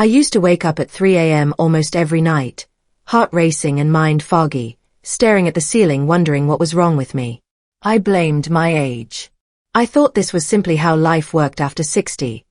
I used to wake up at 3 a.m. almost every night, heart racing and mind foggy, staring at the ceiling wondering what was wrong with me. I blamed my age. I thought this was simply how life worked after 60.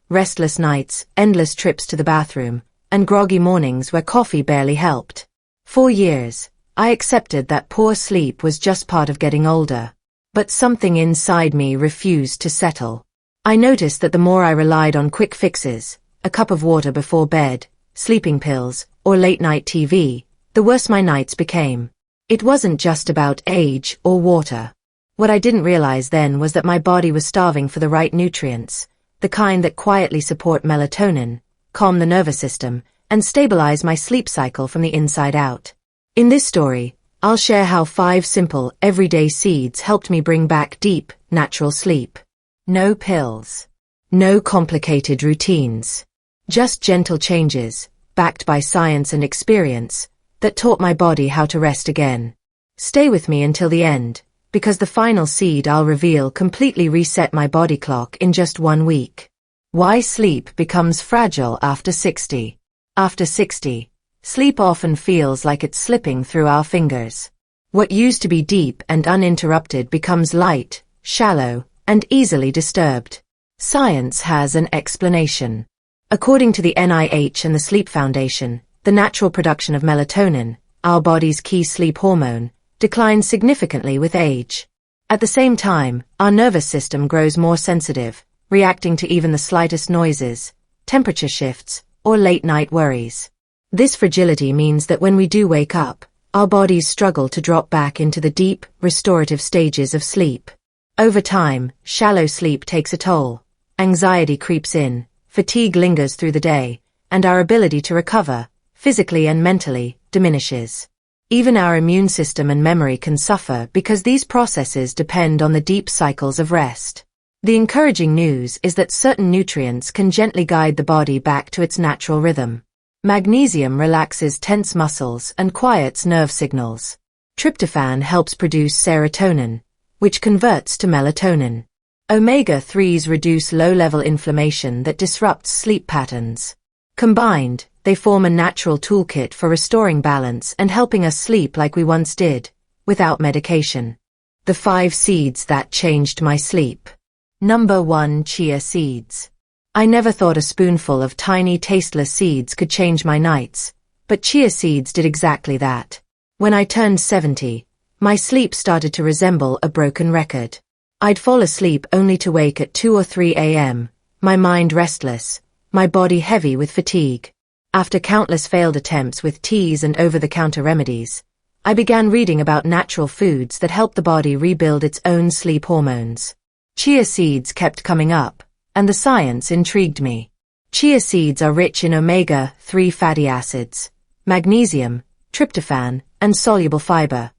Restless nights, endless trips to the bathroom, and groggy mornings where coffee barely helped. For years, I accepted that poor sleep was just part of getting older. But something inside me refused to settle. I noticed that the more I relied on quick fixes, a cup of water before bed, sleeping pills, or late-night TV, the worse my nights became. It wasn't just about age or water. What I didn't realize then was that my body was starving for the right nutrients, the kind that quietly support melatonin, calm the nervous system, and stabilize my sleep cycle from the inside out. In this story, I'll share how 5 simple, everyday seeds helped me bring back deep, natural sleep. No pills. No complicated routines. Just gentle changes, backed by science and experience, that taught my body how to rest again. Stay with me until the end, because the final seed I'll reveal completely reset my body clock in just 1 week. Why sleep becomes fragile after 60. After 60, sleep often feels like it's slipping through our fingers. What used to be deep and uninterrupted becomes light, shallow, and easily disturbed. Science has an explanation. According to the NIH and the Sleep Foundation, the natural production of melatonin, our body's key sleep hormone, declines significantly with age. At the same time, our nervous system grows more sensitive, reacting to even the slightest noises, temperature shifts, or late-night worries. This fragility means that when we do wake up, our bodies struggle to drop back into the deep, restorative stages of sleep. Over time, shallow sleep takes a toll. Anxiety creeps in, fatigue lingers through the day, and our ability to recover, physically and mentally, diminishes. Even our immune system and memory can suffer because these processes depend on the deep cycles of rest. The encouraging news is that certain nutrients can gently guide the body back to its natural rhythm. Magnesium relaxes tense muscles and quiets nerve signals. Tryptophan helps produce serotonin, which converts to melatonin. Omega-3s reduce low-level inflammation that disrupts sleep patterns. Combined, they form a natural toolkit for restoring balance and helping us sleep like we once did, without medication. The 5 seeds that changed my sleep. Number 1. Chia seeds. I never thought a spoonful of tiny tasteless seeds could change my nights, but chia seeds did exactly that. When I turned 70, my sleep started to resemble a broken record. I'd fall asleep only to wake at 2 or 3 a.m., my mind restless, my body heavy with fatigue. After countless failed attempts with teas and over-the-counter remedies, I began reading about natural foods that help the body rebuild its own sleep hormones. Chia seeds kept coming up, and the science intrigued me. Chia seeds are rich in omega-3 fatty acids, magnesium, tryptophan, and soluble fiber.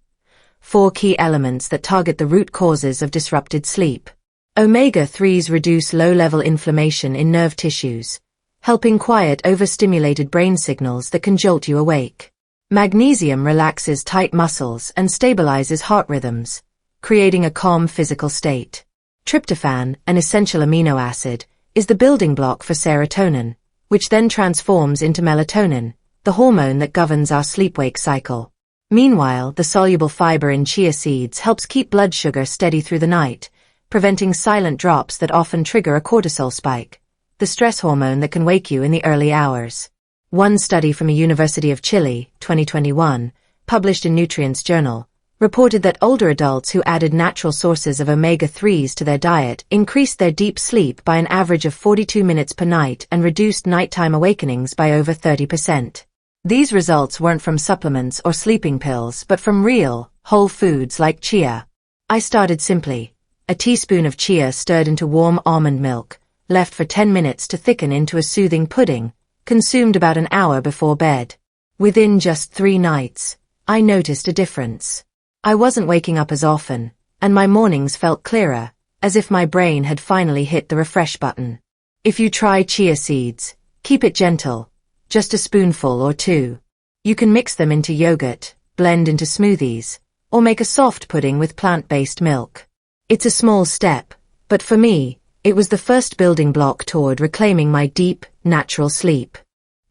4 key elements that target the root causes of disrupted sleep. Omega-3s reduce low-level inflammation in nerve tissues, helping quiet overstimulated brain signals that can jolt you awake. Magnesium relaxes tight muscles and stabilizes heart rhythms, creating a calm physical state. Tryptophan, an essential amino acid, is the building block for serotonin, which then transforms into melatonin, the hormone that governs our sleep-wake cycle. Meanwhile, the soluble fiber in chia seeds helps keep blood sugar steady through the night, preventing silent drops that often trigger a cortisol spike, the stress hormone that can wake you in the early hours. One study from the University of Chile, 2021, published in Nutrients Journal, reported that older adults who added natural sources of omega-3s to their diet increased their deep sleep by an average of 42 minutes per night and reduced nighttime awakenings by over 30%. These results weren't from supplements or sleeping pills but from real, whole foods like chia. I started simply. A teaspoon of chia stirred into warm almond milk, left for 10 minutes to thicken into a soothing pudding, consumed about an hour before bed. Within just 3 nights, I noticed a difference. I wasn't waking up as often, and my mornings felt clearer, as if my brain had finally hit the refresh button. If you try chia seeds, keep it gentle, just a spoonful or 2. You can mix them into yogurt, blend into smoothies, or make a soft pudding with plant-based milk. It's a small step, but for me, it was the first building block toward reclaiming my deep, natural sleep.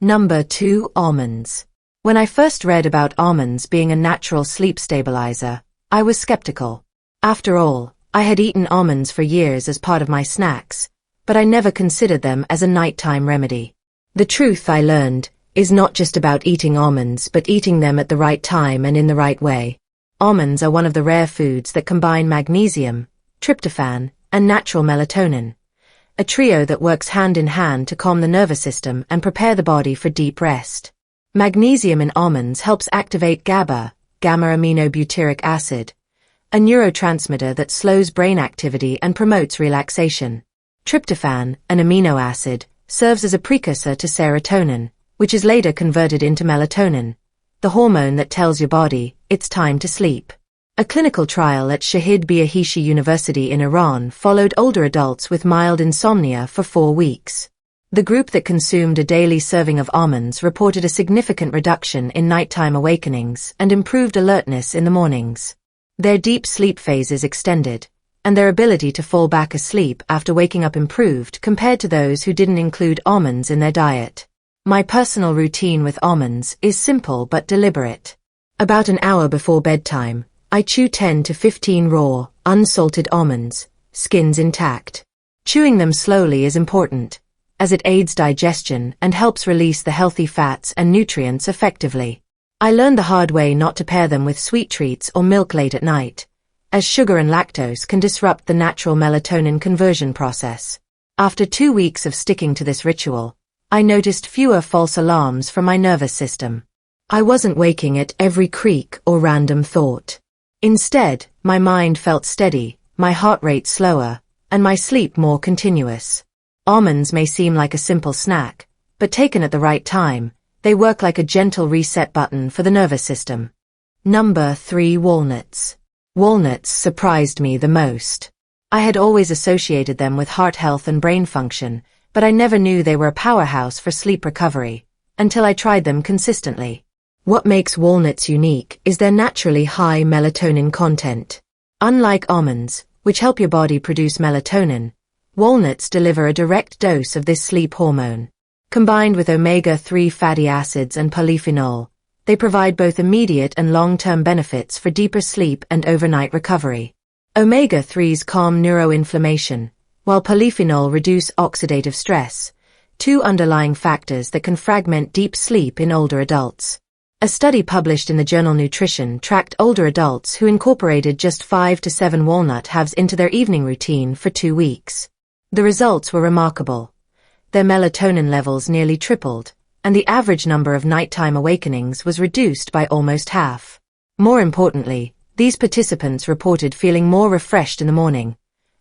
Number 2. Almonds. When I first read about almonds being a natural sleep stabilizer, I was skeptical. After all, I had eaten almonds for years as part of my snacks, but I never considered them as a nighttime remedy. The truth, I learned, is not just about eating almonds but eating them at the right time and in the right way. Almonds are one of the rare foods that combine magnesium, tryptophan, and natural melatonin, a trio that works hand in hand to calm the nervous system and prepare the body for deep rest. Magnesium in almonds helps activate GABA, gamma-aminobutyric acid, a neurotransmitter that slows brain activity and promotes relaxation. Tryptophan, an amino acid, serves as a precursor to serotonin, which is later converted into melatonin, the hormone that tells your body it's time to sleep. A clinical trial at Shahid Biahishi University in Iran followed older adults with mild insomnia for 4 weeks. The group that consumed a daily serving of almonds reported a significant reduction in nighttime awakenings and improved alertness in the mornings. Their deep sleep phases extended, and their ability to fall back asleep after waking up improved compared to those who didn't include almonds in their diet. My personal routine with almonds is simple but deliberate. About an hour before bedtime, I chew 10 to 15 raw, unsalted almonds, skins intact. Chewing them slowly is important, as it aids digestion and helps release the healthy fats and nutrients effectively. I learned the hard way not to pair them with sweet treats or milk late at night, as sugar and lactose can disrupt the natural melatonin conversion process. After 2 weeks of sticking to this ritual, I noticed fewer false alarms from my nervous system. I wasn't waking at every creak or random thought. Instead, my mind felt steady, my heart rate slower, and my sleep more continuous. Almonds may seem like a simple snack, but taken at the right time, they work like a gentle reset button for the nervous system. Number 3. Walnuts. Walnuts surprised me the most. I had always associated them with heart health and brain function, but I never knew they were a powerhouse for sleep recovery, until I tried them consistently. What makes walnuts unique is their naturally high melatonin content. Unlike almonds, which help your body produce melatonin, walnuts deliver a direct dose of this sleep hormone. Combined with omega-3 fatty acids and polyphenol, they provide both immediate and long-term benefits for deeper sleep and overnight recovery. Omega-3s calm neuroinflammation, while polyphenol reduce oxidative stress, 2 underlying factors that can fragment deep sleep in older adults. A study published in the journal Nutrition tracked older adults who incorporated just 5 to 7 walnut halves into their evening routine for 2 weeks. The results were remarkable. Their melatonin levels nearly tripled, and the average number of nighttime awakenings was reduced by almost half. More importantly, these participants reported feeling more refreshed in the morning,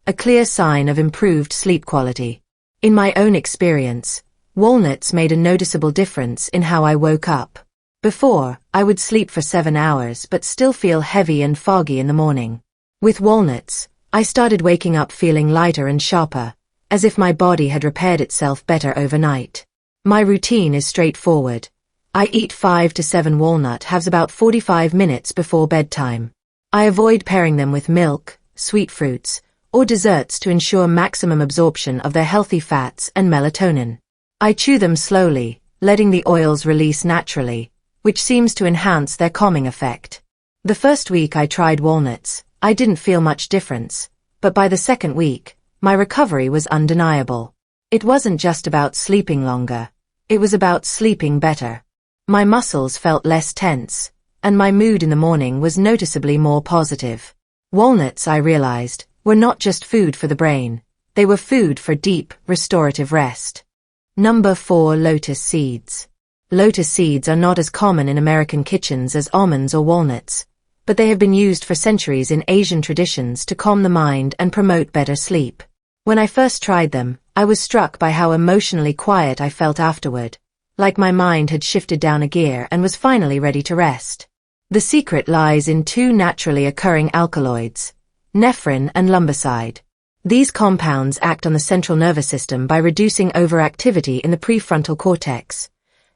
a clear sign of improved sleep quality. In my own experience, walnuts made a noticeable difference in how I woke up. Before, I would sleep for 7 hours but still feel heavy and foggy in the morning. With walnuts, I started waking up feeling lighter and sharper, as if my body had repaired itself better overnight. My routine is straightforward. I eat 5 to 7 walnut halves about 45 minutes before bedtime. I avoid pairing them with milk, sweet fruits, or desserts to ensure maximum absorption of their healthy fats and melatonin. I chew them slowly, letting the oils release naturally, which seems to enhance their calming effect. The first week I tried walnuts, I didn't feel much difference, but by the second week, my recovery was undeniable. It wasn't just about sleeping longer, it was about sleeping better. My muscles felt less tense, and my mood in the morning was noticeably more positive. Walnuts, I realized, were not just food for the brain, they were food for deep, restorative rest. Number 4. Lotus seeds. Lotus seeds are not as common in American kitchens as almonds or walnuts, but they have been used for centuries in Asian traditions to calm the mind and promote better sleep. When I first tried them, I was struck by how emotionally quiet I felt afterward, like my mind had shifted down a gear and was finally ready to rest. The secret lies in 2 naturally occurring alkaloids, nephrin and lumboside. These compounds act on the central nervous system by reducing overactivity in the prefrontal cortex,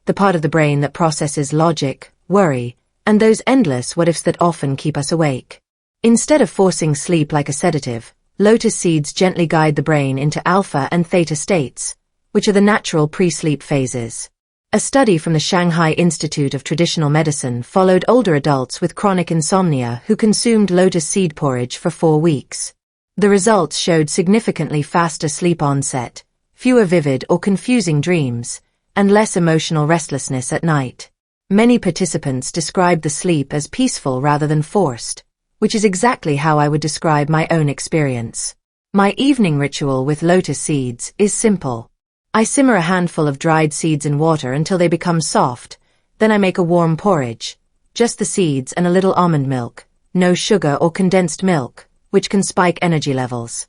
the part of the brain that processes logic, worry, and those endless what-ifs that often keep us awake. Instead of forcing sleep like a sedative, lotus seeds gently guide the brain into alpha and theta states, which are the natural pre-sleep phases. A study from the Shanghai Institute of Traditional Medicine followed older adults with chronic insomnia who consumed lotus seed porridge for 4 weeks. The results showed significantly faster sleep onset, fewer vivid or confusing dreams, and less emotional restlessness at night. Many participants described the sleep as peaceful rather than forced, which is exactly how I would describe my own experience. My evening ritual with lotus seeds is simple. I simmer a handful of dried seeds in water until they become soft, then I make a warm porridge, just the seeds and a little almond milk, no sugar or condensed milk, which can spike energy levels.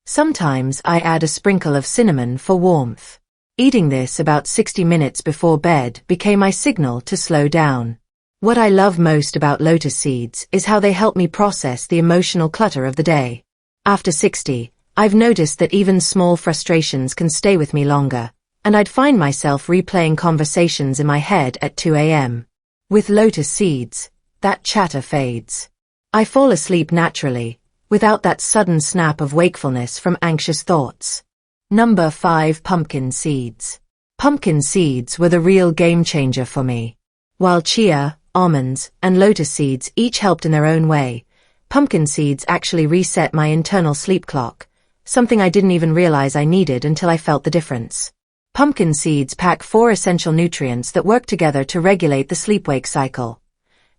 Sometimes I add a sprinkle of cinnamon for warmth. Eating this about 60 minutes before bed became my signal to slow down. What I love most about lotus seeds is how they help me process the emotional clutter of the day. After 60, I've noticed that even small frustrations can stay with me longer, and I'd find myself replaying conversations in my head at 2 a.m. With lotus seeds, that chatter fades. I fall asleep naturally, without that sudden snap of wakefulness from anxious thoughts. Number 5. Pumpkin seeds. Pumpkin seeds were the real game changer for me. While chia, almonds, and lotus seeds each helped in their own way, pumpkin seeds actually reset my internal sleep clock, something I didn't even realize I needed until I felt the difference. Pumpkin seeds pack 4 essential nutrients that work together to regulate the sleep-wake cycle: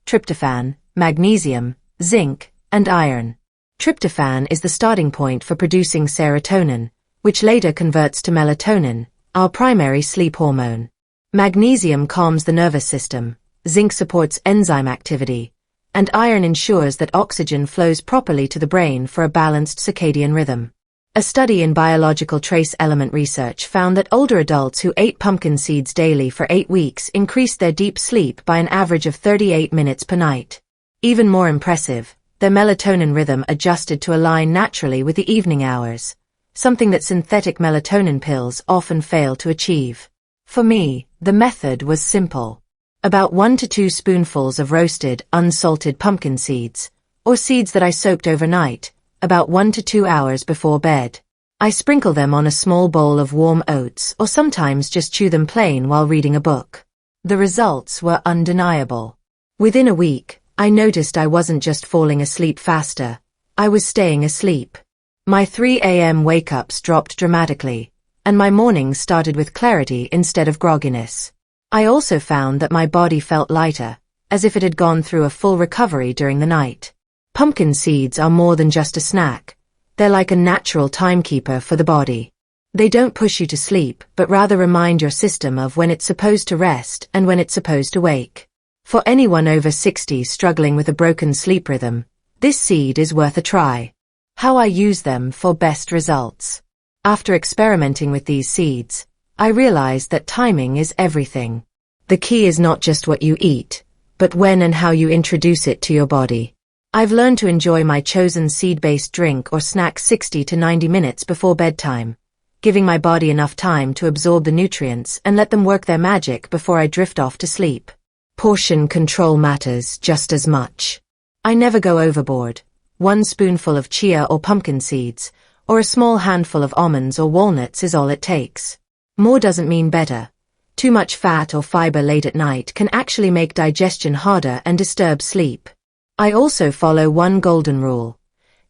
tryptophan, magnesium, zinc, and iron. Tryptophan is the starting point for producing serotonin, which later converts to melatonin, our primary sleep hormone. Magnesium calms the nervous system, zinc supports enzyme activity, and iron ensures that oxygen flows properly to the brain for a balanced circadian rhythm. A study in biological trace element research found that older adults who ate pumpkin seeds daily for 8 weeks increased their deep sleep by an average of 38 minutes per night. Even more impressive, their melatonin rhythm adjusted to align naturally with the evening hours, something that synthetic melatonin pills often fail to achieve. For me, the method was simple. About 1 to 2 spoonfuls of roasted, unsalted pumpkin seeds, or seeds that I soaked overnight, about 1 to 2 hours before bed. I sprinkle them on a small bowl of warm oats or sometimes just chew them plain while reading a book. The results were undeniable. Within a week, I noticed I wasn't just falling asleep faster, I was staying asleep. My 3 a.m. wake-ups dropped dramatically, and my mornings started with clarity instead of grogginess. I also found that my body felt lighter, as if it had gone through a full recovery during the night. Pumpkin seeds are more than just a snack. They're like a natural timekeeper for the body. They don't push you to sleep, but rather remind your system of when it's supposed to rest and when it's supposed to wake. For anyone over 60 struggling with a broken sleep rhythm, this seed is worth a try. How I use them for best results. After experimenting with these seeds, I realized that timing is everything. The key is not just what you eat, but when and how you introduce it to your body. I've learned to enjoy my chosen seed-based drink or snack 60 to 90 minutes before bedtime, giving my body enough time to absorb the nutrients and let them work their magic before I drift off to sleep. Portion control matters just as much. I never go overboard. 1 spoonful of chia or pumpkin seeds, or a small handful of almonds or walnuts is all it takes. More doesn't mean better. Too much fat or fiber late at night can actually make digestion harder and disturb sleep. I also follow one golden rule.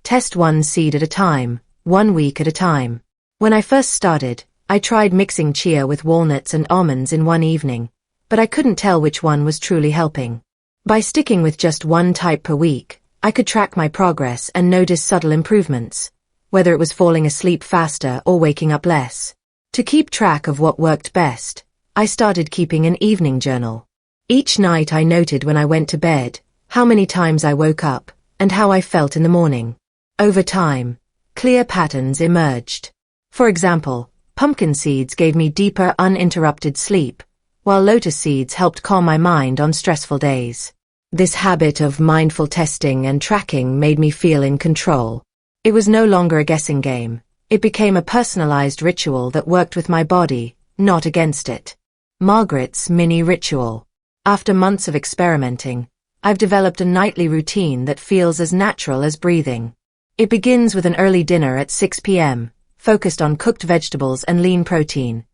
Test 1 seed at a time, 1 week at a time. When I first started, I tried mixing chia with walnuts and almonds in one evening, but I couldn't tell which one was truly helping. By sticking with just one type per week, I could track my progress and notice subtle improvements, whether it was falling asleep faster or waking up less. To keep track of what worked best, I started keeping an evening journal. Each night I noted when I went to bed, how many times I woke up, and how I felt in the morning. Over time, clear patterns emerged. For example, pumpkin seeds gave me deeper, uninterrupted sleep, while lotus seeds helped calm my mind on stressful days. This habit of mindful testing and tracking made me feel in control. It was no longer a guessing game. It became a personalized ritual that worked with my body, not against it. Margaret's mini ritual. After months of experimenting, I've developed a nightly routine that feels as natural as breathing. It begins with an early dinner at 6 p.m., focused on cooked vegetables and lean protein.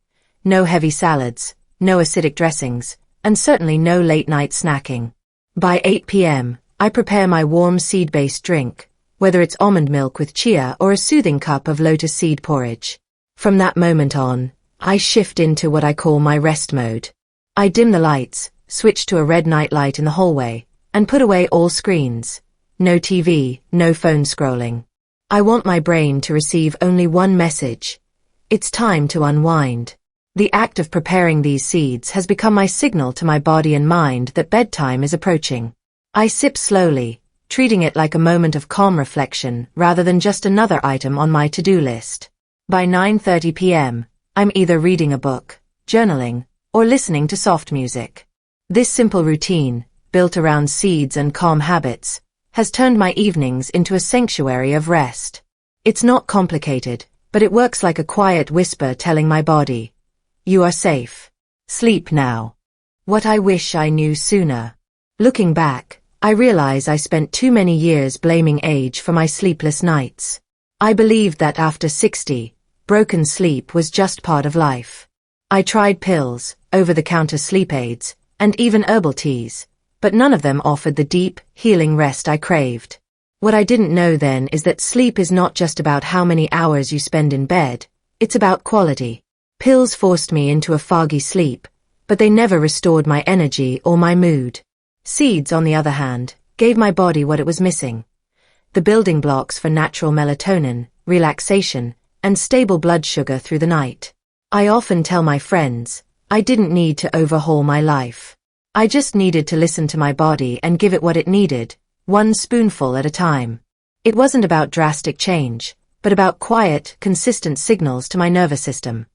No heavy salads, no acidic dressings, and certainly no late-night snacking. By 8 p.m., I prepare my warm seed-based drink, whether it's almond milk with chia or a soothing cup of lotus seed porridge. From that moment on, I shift into what I call my rest mode. I dim the lights, switch to a red night light in the hallway, and put away all screens. No TV, no phone scrolling. I want my brain to receive only one message. It's time to unwind. The act of preparing these seeds has become my signal to my body and mind that bedtime is approaching. I sip slowly, treating it like a moment of calm reflection rather than just another item on my to-do list. By 9:30 p.m., I'm either reading a book, journaling, or listening to soft music. This simple routine, built around seeds and calm habits, has turned my evenings into a sanctuary of rest. It's not complicated, but it works like a quiet whisper telling my body, "You are safe. Sleep now." What I wish I knew sooner. Looking back, I realize I spent too many years blaming age for my sleepless nights. I believed that after 60, broken sleep was just part of life. I tried pills, over-the-counter sleep aids, and even herbal teas, but none of them offered the deep, healing rest I craved. What I didn't know then is that sleep is not just about how many hours you spend in bed, it's about quality. Pills forced me into a foggy sleep, but they never restored my energy or my mood. Seeds, on the other hand, gave my body what it was missing. The building blocks for natural melatonin, relaxation, and stable blood sugar through the night. I often tell my friends, I didn't need to overhaul my life. I just needed to listen to my body and give it what it needed, one spoonful at a time. It wasn't about drastic change, but about quiet, consistent signals to my nervous system.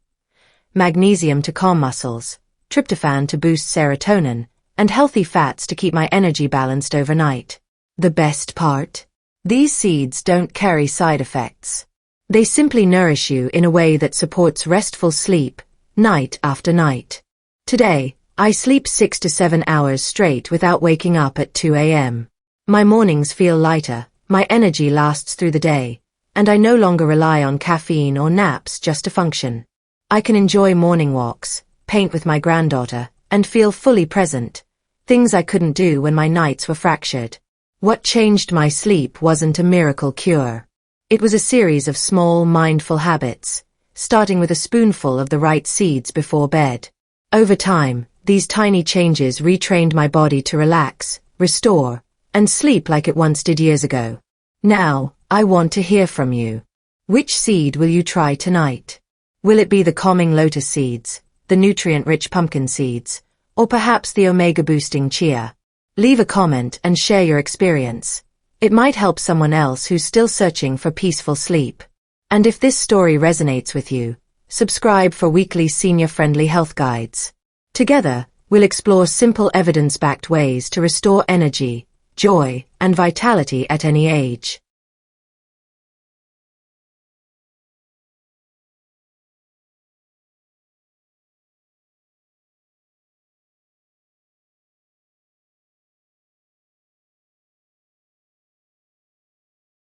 Magnesium to calm muscles, tryptophan to boost serotonin, and healthy fats to keep my energy balanced overnight. The best part? These seeds don't carry side effects. They simply nourish you in a way that supports restful sleep, night after night. Today, I sleep 6 to 7 hours straight without waking up at 2 a.m. My mornings feel lighter, my energy lasts through the day, and I no longer rely on caffeine or naps just to function. I can enjoy morning walks, paint with my granddaughter, and feel fully present, things I couldn't do when my nights were fractured. What changed my sleep wasn't a miracle cure. It was a series of small, mindful habits, starting with a spoonful of the right seeds before bed. Over time, these tiny changes retrained my body to relax, restore, and sleep like it once did years ago. Now, I want to hear from you. Which seed will you try tonight? Will it be the calming lotus seeds, the nutrient-rich pumpkin seeds, or perhaps the omega-boosting chia? Leave a comment and share your experience. It might help someone else who's still searching for peaceful sleep. And if this story resonates with you, subscribe for weekly senior-friendly health guides. Together, we'll explore simple evidence-backed ways to restore energy, joy, and vitality at any age.